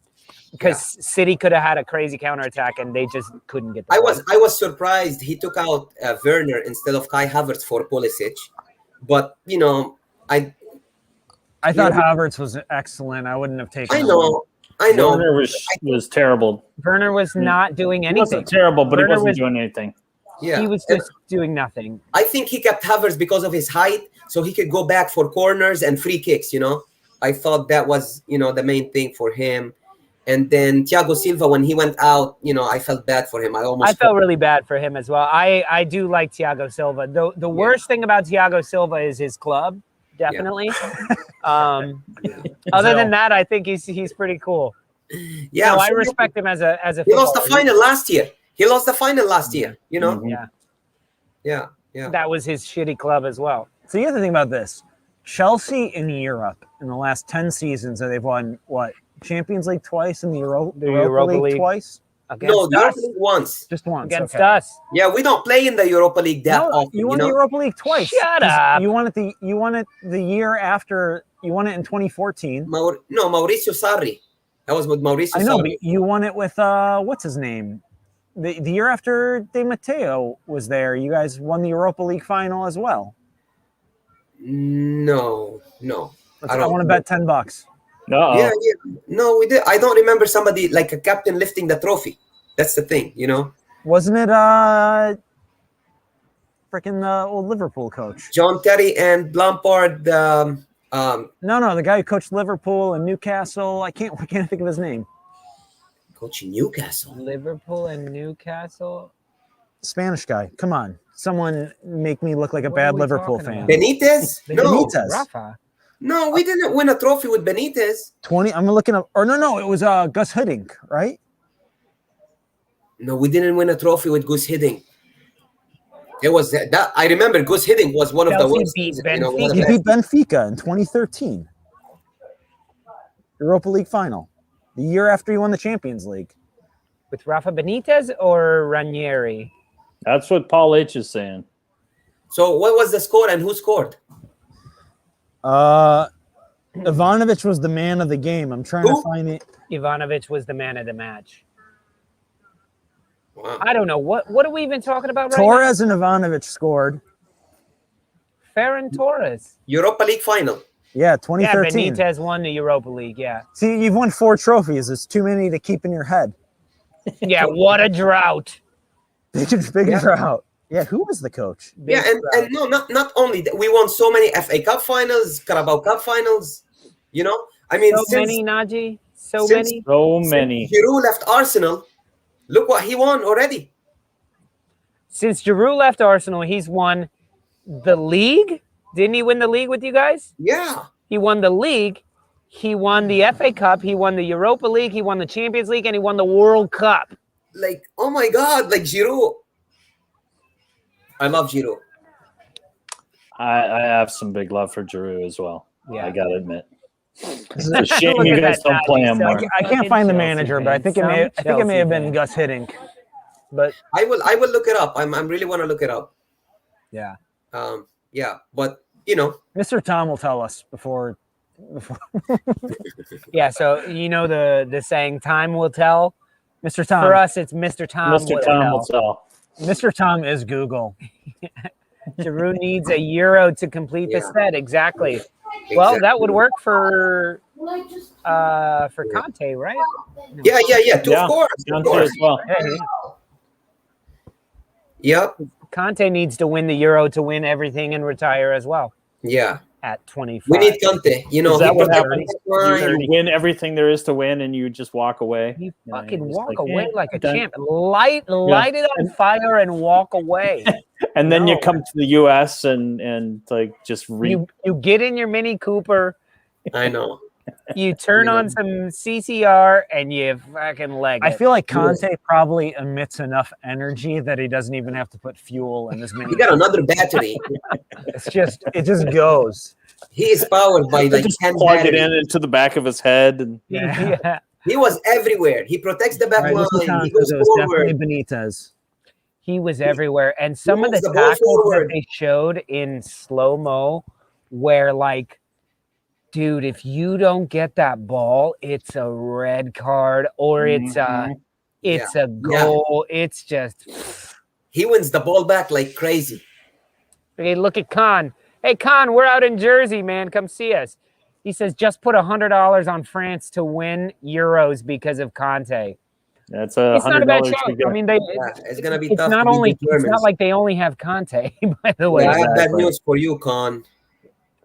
because City could have had a crazy counterattack, and they just couldn't get. I was surprised he took out Werner instead of Kai Havertz for Pulisic, but you know I thought Havertz was excellent. I wouldn't have taken. I know. Werner was terrible. Werner was not doing anything. He wasn't terrible, but he wasn't doing anything. Yeah, he was just doing nothing. I think he kept Havertz because of his height, so he could go back for corners and free kicks. You know, I thought that was the main thing for him. And then Thiago Silva, when he went out, I felt bad for him. I felt really bad for him as well. I do like Thiago Silva. The worst thing about Thiago Silva is his club. Definitely. Other than that, I think he's pretty cool. Yeah, I respect him as a. He lost the final last year. You know. Yeah. Yeah, yeah. That was his shitty club as well. So you have to think about this. Chelsea in Europe in the last 10 seasons, they've won, what, Champions League twice and the Europa League twice? No, Against the Europa us. League once. Just once. Against okay. us. Yeah, we don't play in the Europa League that often. You won the Europa League twice. Shut up. You won it the year after. You won it in 2014. No, Mauricio Sarri. That was with Mauricio I know, Sarri. but you won it with what's his name? The year after Di Matteo was there, you guys won the Europa League final as well. No. I want to bet $10. Yeah. No, we did. I don't remember somebody like a captain lifting the trophy. That's the thing, Wasn't it freaking old Liverpool coach? John Terry and Lampard. No, the guy who coached Liverpool and Newcastle. I can't think of his name. Coaching Newcastle. Liverpool and Newcastle. Spanish guy. Come on. Someone make me look like a What bad are we Liverpool talking fan. about? Benitez? No. Benitez. Rafa. No, we didn't win a trophy with Benitez. 20. I'm looking up. Or no, it was Gus Hiddink, right? No, we didn't win a trophy with Gus Hiddink. It was that I remember Gus Hiddink was one of the Chelsea worst. beat One of the He best. beat Benfica in 2013. Europa League final. The year after he won the Champions League. With Rafa Benitez or Ranieri? That's what Paul H is saying. So what was the score and who scored? Ivanovic was the man of the game. I'm trying to find it. Ivanovic was the man of the match. Wow. I don't know. What are we even talking about right Torres and Ivanovic scored. now? Ferran Torres. Europa League final. Yeah, Yeah, 2013. Benitez won the Europa League, yeah. See, you've won 4 trophies. It's too many to keep in your head. Yeah, what a drought. Big drought. Yeah, who was the coach? Yeah, and no, not only that, we won so many FA Cup finals, Carabao Cup finals. I mean, So many, Najee. So since- many. So many. Giroud left Arsenal. Look what he won already. Since Giroud left Arsenal, he's won the league. Didn't he win the league with you guys? Yeah. He won the league. He won the FA Cup. He won the Europa League. He won the Champions League, and he won the World Cup. Like, oh my God, like Giroud. I love Giroud. I have some big love for Giroud as well. Yeah. I gotta admit. It's a Look shame at you guys that don't guy. play him So- more. I can't find the Chelsea manager, but I think it may Chelsea have been fan. Gus Hiddink. But I will look it up. I really want to look it up. yeah, Yeah, but Mr. Tom will tell us before. Yeah, so the saying, time will tell. Mr. Tom. For us, it's Mr. Tom. Mr. Tom will tell. Mr. Tom is Google. Giroud needs a Euro to complete the Yeah. set. Exactly. Well, that would work for Conte, right? Yeah. Of Yeah, course. Of Conte course. as well. Yep. Conte needs to win the Euro to win everything and retire as well Yeah. at 25. We need Conte. Is he that what protects happens? the line. You win everything there is to win, and you just walk away. You Yeah, fucking you're just walk like, away like a done. champ. Light it on fire and walk away. And then you No. come to the U.S. and like just You get in your Mini Cooper, I know. you turn on some CCR, and you fucking leg it. I feel like Conte probably emits enough energy that he doesn't even have to put fuel in his mini. He got another battery. It just goes. He is powered by like just 10 plug it batteries. into the back of his head. And Yeah. He was everywhere. He protects the back All right, line. Mr. Tom He goes says it was forward. definitely Benitez. He was everywhere. And some of moves the the ball tackles that forward. they showed in slow-mo where, like, dude, if you don't get that ball, it's a red card or it's a goal. It's just He wins the ball back like crazy. hey, look at Khan. Hey, Khan, we're out in Jersey, man. Come see us. He says just put $100 on France to win Euros because of Conte. that's a It's not a bad $100 show. you get. I mean, It's gonna be it's tough. not to beat only the it's not Germans. like they only have Conte. By the way, I have bad Exactly. news for you, Con.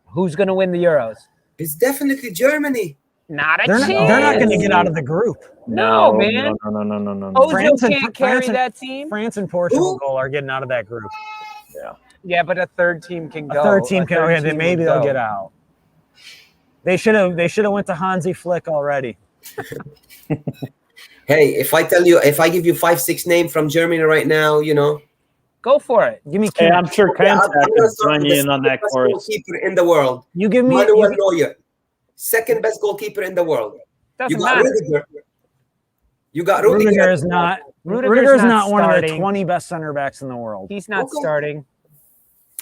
who's going to win the Euros? It's definitely Germany. Not a They're chance. not going to get out of the group. No, man. No. Ozil France and- can't carry France and- that team. France and Portugal are getting out of that group. Yeah, but a third team can go. A third team can. third Okay, then team maybe will they'll go. get out. They should have went to Hansi Flick already. Hey, if I give you 5-6 names from Germany right now, Go for it. Give me Hey, Kimmich. I'm sure Okay, I'm Contact gonna could start join with you the in on that second best chorus. goalkeeper in the world. You give me Manuel Neuer, second best goalkeeper in the world. You doesn't got matter. Rudiger. You got Rudiger. Rudiger is not. Rudiger's not one of the 20 best center backs in the world. He's not Okay. starting.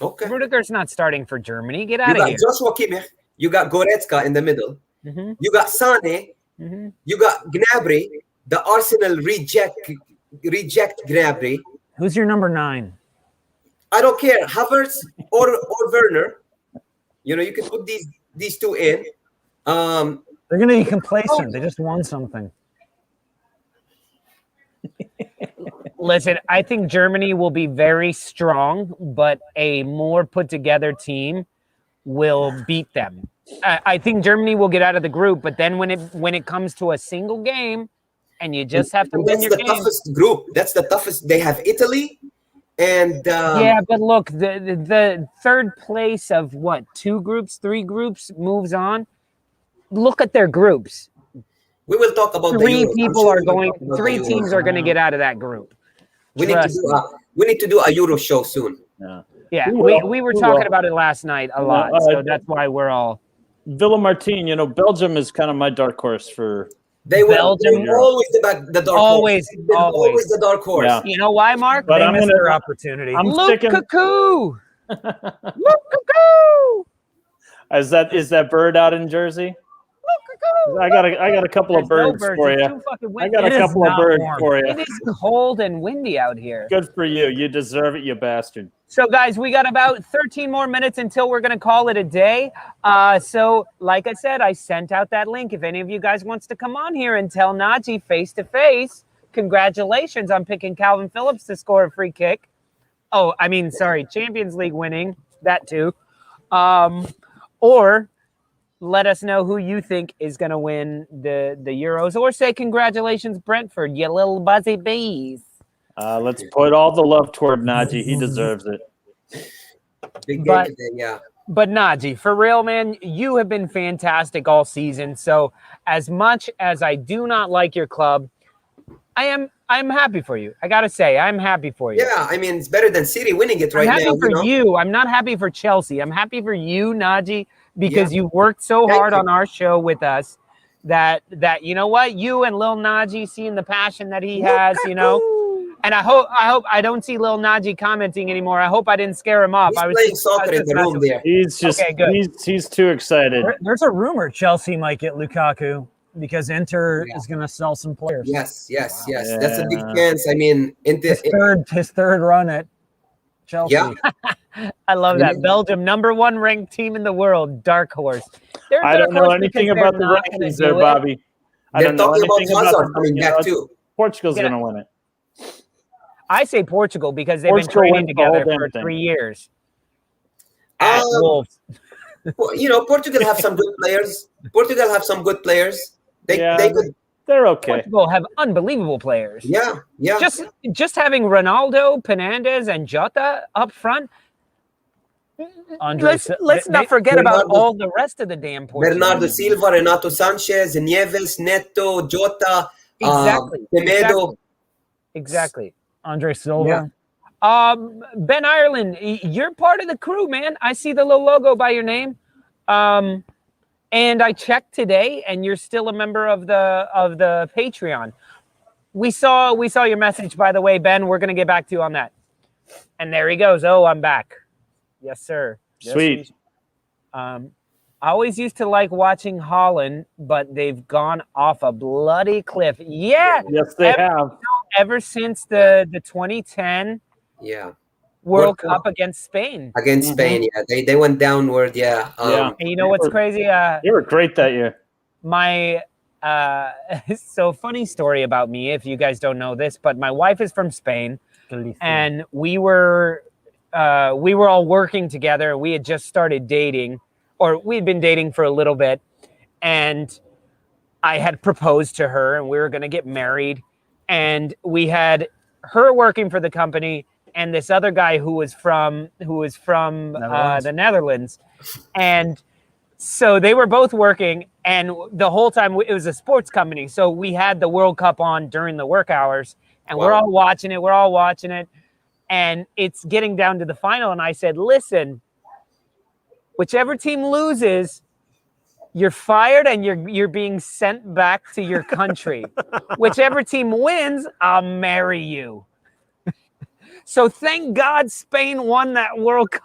Okay. Rudiger's not starting for Germany. Get You out of got here. Joshua Kimmich. You got Goretzka in the middle. Mhm. You got Sane. Mhm. You got Gnabry. The Arsenal reject Gnabry. Who's your number 9? I don't care, Havertz or Werner. You know, you can put these two in. They're going to be complacent. They just won something. Listen, I think Germany will be very strong, but a more put together team will beat them. I think Germany will get out of the group, but then when it comes to a single game, and you just have to win your game. That's the toughest group. That's the toughest. They have Italy, and yeah, but look, the third place of what, 3 groups moves on. Look at their groups. we will talk about the Euros. 3 teams are going to get out of that group. We need to do a Euro show soon. Yeah, we were talking about it last night a lot, so that's why we're all. Villamartin, you know, Belgium is kind of my dark horse for. They were always the dark always, horse. Always the dark horse. Yeah. You know why, Mark? But they missed their opportunity. Lukaku! Lukaku! Is that bird out in Jersey? I got a couple of birds for you. I got a couple of birds for you. It is cold and windy out here. Good for you. You deserve it, you bastard. So, guys, we got about 13 more minutes until we're going to call it a day. So, like I said, I sent out that link. If any of you guys wants to come on here and tell Najee face-to-face, congratulations on picking Calvin Phillips to score a free kick. Oh, I mean, sorry, Champions League winning, that too. Or let us know who you think is going to win the Euros, or say congratulations, Brentford, you little buzzy bees. Let's put all the love toward Najee. He deserves it. Big game today, yeah. But Najee, for real, man, you have been fantastic all season. So as much as I do not like your club, I'm happy for you. I got to say, I'm happy for you. Yeah, I mean, it's better than City winning it right now. I'm happy for you. I'm not happy for Chelsea. I'm happy for you, Najee, because you worked so hard on our show with us that you know what? You and Lil Najee, seeing the passion that he has, you know. And I hope I don't see Lil Najee commenting anymore. I hope I didn't scare him off. He's playing soccer in the room there. He's just he's too excited. There's a rumor Chelsea might get Lukaku because Inter is going to sell some players. Yes. That's a big chance. I mean, his third run at Chelsea. Yeah. I love that. Belgium, #1 ranked team in the world, dark horse. I don't know anything about the rankings there, Bobby. They're talking about Hazard coming back too. Portugal's going to win it. I say Portugal because they've been training together for 3 years. At Wolves. Well, you know, Portugal have some good players. They're okay. Portugal have unbelievable players. Yeah. Just having Ronaldo, Fernandes, and Jota up front. Let's not forget about all the rest of the damn Portugal. Bernardo Silva, Renato Sanchez, Nieves, Neto, Jota, Semedo. Exactly. Andre Silva. Yeah. Ben Ireland, you're part of the crew, man. I see the little logo by your name. And I checked today, and you're still a member of the Patreon. We saw your message, by the way, Ben. We're gonna get back to you on that. And there he goes. Oh, I'm back. Yes, sir. Sweet. I always used to like watching Holland, but they've gone off a bloody cliff. Yeah. Yes, they have. Ever since the 2010 World Cup against Spain. Against Spain, yeah. They went downward, yeah. And you know what's crazy? They were great that year. My so funny story about me, if you guys don't know this, but my wife is from Spain, and we were all working together. We had just started dating, or we'd been dating for a little bit, and I had proposed to her, and we were going to get married, and we had her working for the company and this other guy who was from the Netherlands, and so they were both working, and the whole time it was a sports company, so we had the World Cup on during the work hours, and we're all watching it. and it's getting down to the final. And I said, listen, whichever team loses, you're fired and you're being sent back to your country. Whichever team wins, I'll marry you. So thank God Spain won that World Cup.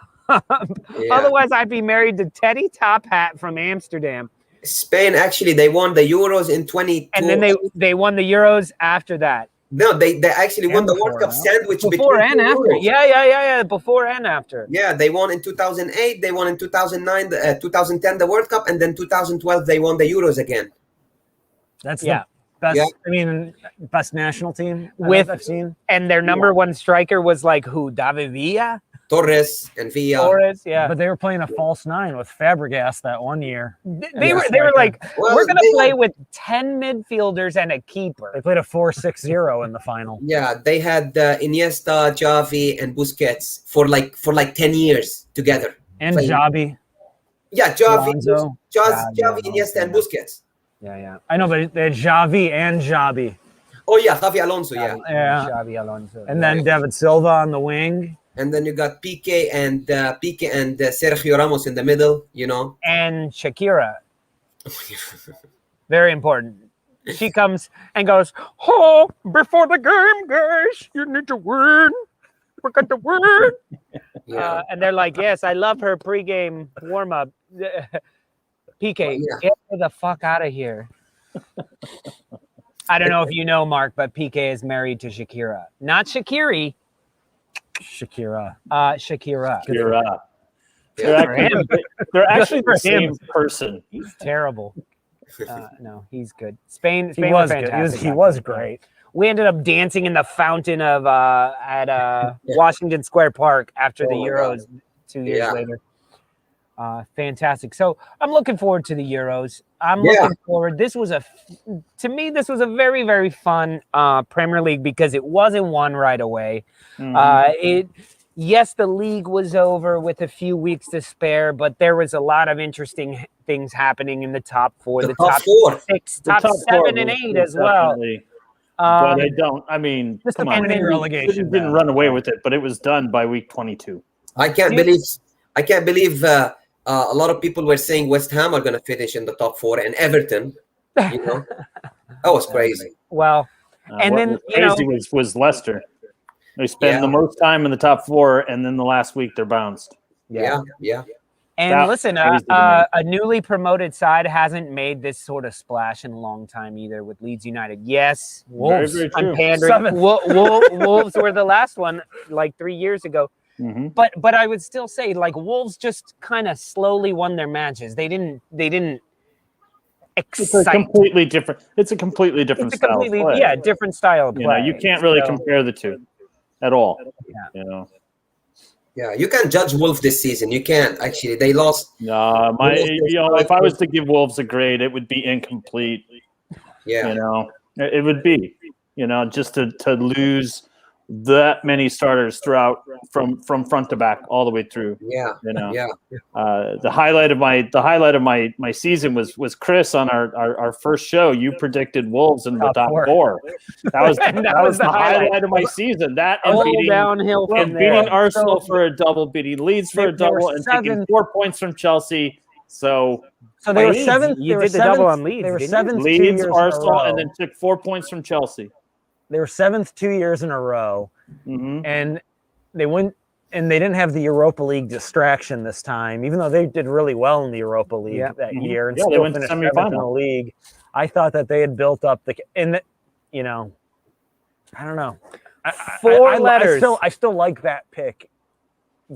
Yeah. Otherwise, I'd be married to Teddy Top Hat from Amsterdam. Spain, actually, they won the Euros in 22. And then they won the Euros after that. No, they actually won the World Cup sandwich before between and after. Euros. Yeah. Before and after. Yeah, they won in 2008. They won in 2009, 2010 the World Cup, and then 2012 they won the Euros again. That's the best. Yeah. I mean, best national team I've seen. And their number one striker was like who? David Villa, Torres and Villa. Torres, yeah. But they were playing a false nine with Fabregas that one year. They were like, we're gonna play with 10 midfielders and a keeper. They played a 4-6-0 in the final. Yeah, they had Iniesta, Xavi, and Busquets for like 10 years together. And Xavi. Yeah, Xavi, Alonso. Iniesta, and Busquets. Yeah. I know, but they had Xavi and Xavi. Oh yeah, Xavi Alonso. Yeah. Xavi Alonso. And then David Silva on the wing. And then you got Piqué and Sergio Ramos in the middle, you know. And Shakira. Very important. She comes and goes, oh, before the game, guys, you need to win. We got to win. Yeah. And they're like, yes, I love her pregame warm-up. PK, get the fuck out of here. I don't know if you know, Mark, but PK is married to Shakira. Not Shakiri. Shakira. Shakira. They're actually the same person. He's terrible. No, he's good. Spain He was fantastic. good. He was great. We ended up dancing in the fountain of at Washington Square Park after the Euros 2 years later. Fantastic. So I'm looking forward to the Euros. I'm looking forward. To me, this was a very, very fun Premier League because it wasn't won right away. Yes, the league was over with a few weeks to spare, but there was a lot of interesting things happening in the top four, the top four, six, top 7 and 8 as well. But I don't. I mean, come on, relegation didn't run away with it, but it was done by week 22. I can't believe a lot of people were saying West Ham are going to finish in the top 4 and Everton. You know, that was crazy. Well, and then crazy was Leicester. They spend the most time in the top 4, and then the last week they're bounced. Yeah. And listen, a newly promoted side hasn't made this sort of splash in a long time either with Leeds United. Yes, Wolves. Very I'm pandering. Wolves were the last one like 3 years ago. Mm-hmm. But I would still say like Wolves just kind of slowly won their matches. They didn't excite. It's a completely different style of play. Yeah, different style of play. You can't really compare the two at all. Yeah. Yeah, you can't judge Wolves this season. You can't actually. They lost. No, if I was to give Wolves a grade, it would be incomplete. Yeah, it would be. Just to lose that many starters throughout from front to back all the way through. The highlight of my season was Chris on our first show. You predicted Wolves in the top 4. That was the highlight of my season. That and beating downhill from and beating Arsenal for a double, beating Leeds for a double, and taking 4 points from Chelsea. So they were seventh. You did the double on Leeds. They were seventh. Leeds, Arsenal, and then took 4 points from Chelsea. They were 7th 2 years in a row, and they went. And they didn't have the Europa League distraction this time, even though they did really well in the Europa League that year and they went to finished 7th in the league. I thought that they had built up I don't know. Four letters. I still like that pick,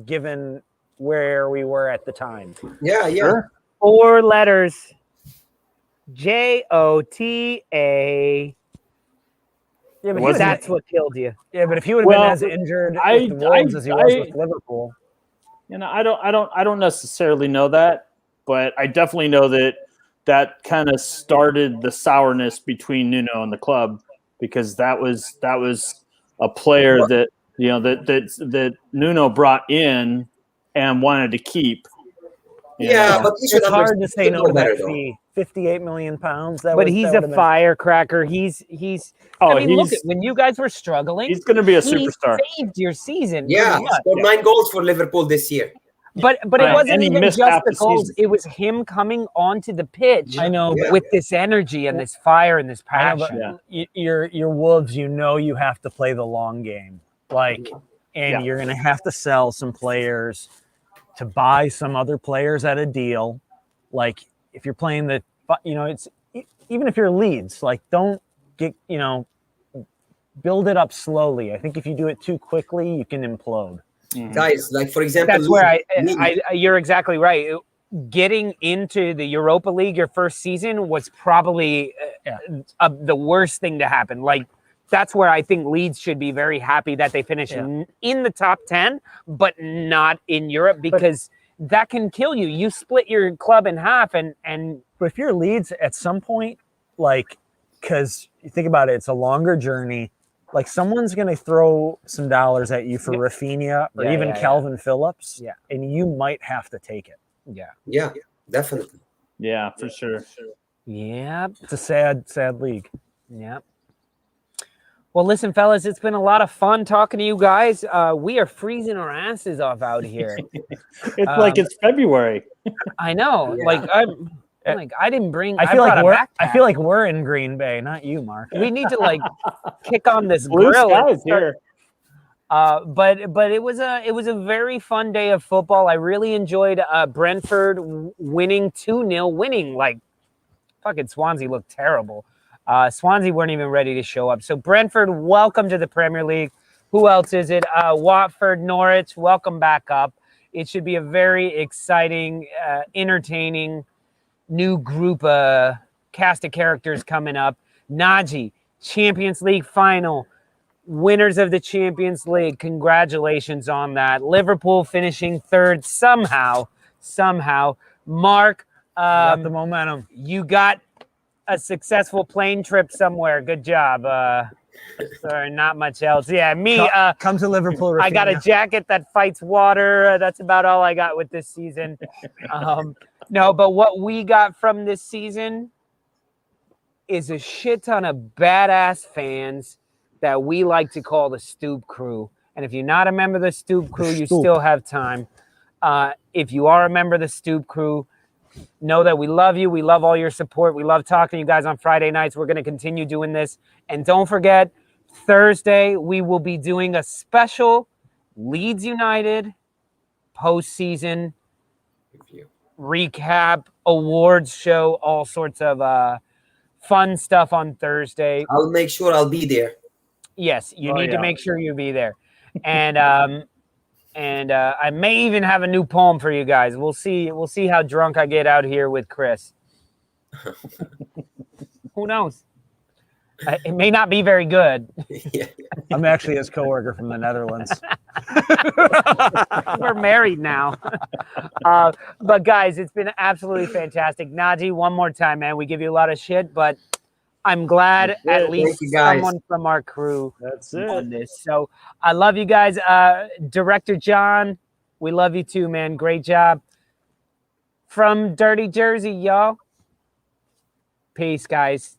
given where we were at the time. Yeah. Sure. 4 letters. Jota. Yeah, but that's what killed you. Yeah, but if he would have been as injured with the Wolves as he was with Liverpool, I don't necessarily know that, but I definitely know that kind of started the sourness between Nuno and the club, because that was a player that that Nuno brought in and wanted to keep. But it's hard to say no to that fee. 58 million pounds. But he's a firecracker. He's. Oh, I mean, look at when you guys were struggling. He's going to be a he superstar. Saved your season. Yeah, he scored 9 goals for Liverpool this year. But it wasn't even just the goals. It was him coming onto the pitch. I know, with this energy and this fire and this passion. You're Wolves. You know you have to play the long game, and you're going to have to sell some players to buy some other players at a deal. Like if you're playing it's even if you're Leeds, don't get build it up slowly. I think if you do it too quickly, you can implode. Mm-hmm. Guys, for example, that's where you're exactly right. Getting into the Europa League your first season was probably the worst thing to happen. That's where I think Leeds should be very happy that they finish in the top 10, but not in Europe, because that can kill you. You split your club in half, but if you're Leeds at some point, because you think about it, it's a longer journey. Someone's going to throw some dollars at you for Rafinha or even Calvin Phillips, and you might have to take it. Yeah, definitely. Yeah, for sure. Yeah, it's a sad league. Yeah. Well, listen, fellas, it's been a lot of fun talking to you guys. We are freezing our asses off out here. It's like it's February. I know. Yeah. I didn't bring. I feel like we're in Green Bay, not you, Mark. We need to kick on this Blue grill. Skies here. But it was a very fun day of football. I really enjoyed Brentford winning 2-0, winning fucking Swansea looked terrible. Swansea weren't even ready to show up. So Brentford, welcome to the Premier League. Who else is it? Watford, Norwich, welcome back up. It should be a very exciting, entertaining new group cast of characters coming up. Naji, Champions League final, winners of the Champions League. Congratulations on that. Liverpool finishing third somehow. Mark, got the momentum. You got a successful plane trip somewhere. Good job. Sorry, not much else. Yeah, me. Come to Liverpool. Rafinha. I got a jacket that fights water. That's about all I got with this season. No, but what we got from this season is a shit ton of badass fans that we like to call the Stoop crew. And if you're not a member of the Stoop crew, you still have time. If you are a member of the Stoop crew, know that we love you. We love all your support. We love talking to you guys on Friday nights. We're going to continue doing this. And don't forget, Thursday, we will be doing a special Leeds United postseason recap, awards show, all sorts of fun stuff on Thursday. I'll make sure I'll be there. Yes, you need to make sure you be there. And I may even have a new poem for you guys. We'll see how drunk I get out here with Chris. Who knows? It may not be very good. I'm actually his coworker from the Netherlands. We're married now. But guys, it's been absolutely fantastic. Naji, one more time, man. We give you a lot of shit, but I'm glad at least someone from our crew on this. So I love you guys. Director John, we love you too, man. Great job. From Dirty Jersey, y'all. Peace, guys.